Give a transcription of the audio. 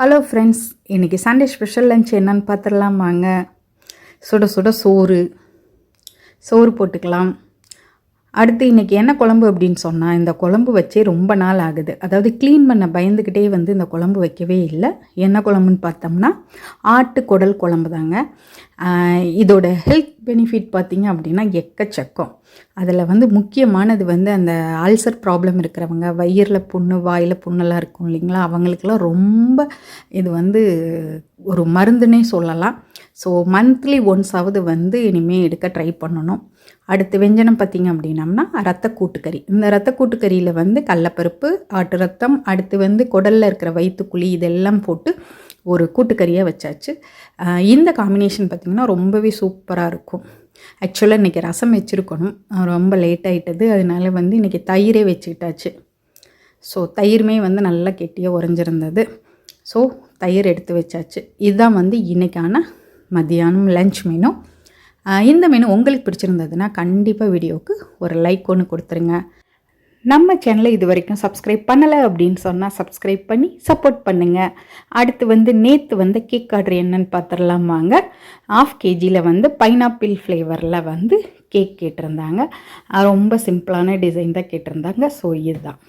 Hello friends, இன்றைக்கி Sunday special lunch என்னன்னு பார்த்துடலாம் வாங்க. சுட சுட சோறு போட்டுக்கலாம். அடுத்து இன்றைக்கி என்ன குழம்பு அப்படின்னு சொன்னால், இந்த குழம்பு வச்சே ரொம்ப நாள் ஆகுது. அதாவது க்ளீன் பண்ண பயந்துக்கிட்டே இந்த குழம்பு வைக்கவே இல்லை. என்ன குழம்புன்னு பார்த்தோம்னா ஆட்டுக்குடல் குழம்பு தாங்க. இதோட ஹெல்த் பெனிஃபிட் பார்த்திங்க அப்படின்னா எக்கச்சக்கம். அதில் முக்கியமானது அந்த அல்சர் ப்ராப்ளம் இருக்கிறவங்க, வயிறில் புண்ணு வாயில் புண்ணெல்லாம் இருக்கும் இல்லைங்களா, அவங்களுக்கெல்லாம் ரொம்ப இது ஒரு மருந்துன்னே சொல்லலாம். ஸோ மந்த்லி ஒன்ஸாவது இனிமேல் எடுக்க ட்ரை பண்ணணும். அடுத்து வெஞ்சனம் பார்த்திங்க அப்படின்னம்னா ரத்த கூட்டுக்கறி. இந்த ரத்த கூட்டுக்கறியில் கடலப்பருப்பு, ஆட்டு ரத்தம், அடுத்து குடலில் இருக்கிற வயிற்றுக்குழி இதெல்லாம் போட்டு ஒரு கூட்டுக்கறியாக வச்சாச்சு. இந்த காம்பினேஷன் பார்த்திங்கன்னா ரொம்பவே சூப்பராக இருக்கும். ஆக்சுவலாக இன்றைக்கி ரசம் வச்சுருக்கணும், ரொம்ப லேட் ஆகிட்டது. அதனால இன்றைக்கி தயிரே வச்சுக்கிட்டாச்சு. ஸோ தயிருமே நல்லா கெட்டியாக உறைஞ்சிருந்தது. ஸோ தயிர் எடுத்து வச்சாச்சு. இதுதான் இன்றைக்கான மதியானம் லன்ச் மெனு. இந்த மெனு உங்களுக்கு பிடிச்சிருந்ததுன்னா கண்டிப்பாக வீடியோவுக்கு ஒரு லைக் ஒன்று கொடுத்துருங்க. நம்ம சேனலை இது வரைக்கும் சப்ஸ்கிரைப் பண்ணலை அப்படின்னு சொன்னால் சப்ஸ்கிரைப் பண்ணி சப்போர்ட் பண்ணுங்கள். அடுத்து நேற்று கேக் ஆர்டர் என்னன்னு பார்த்துடலாம் வாங்க. 1/2 kg பைனாப்பிள் ஃப்ளேவரில் கேக் கேட்டிருந்தாங்க. ரொம்ப சிம்பிளான டிசைன் தான் கேட்டிருந்தாங்க. ஸோ இதுதான்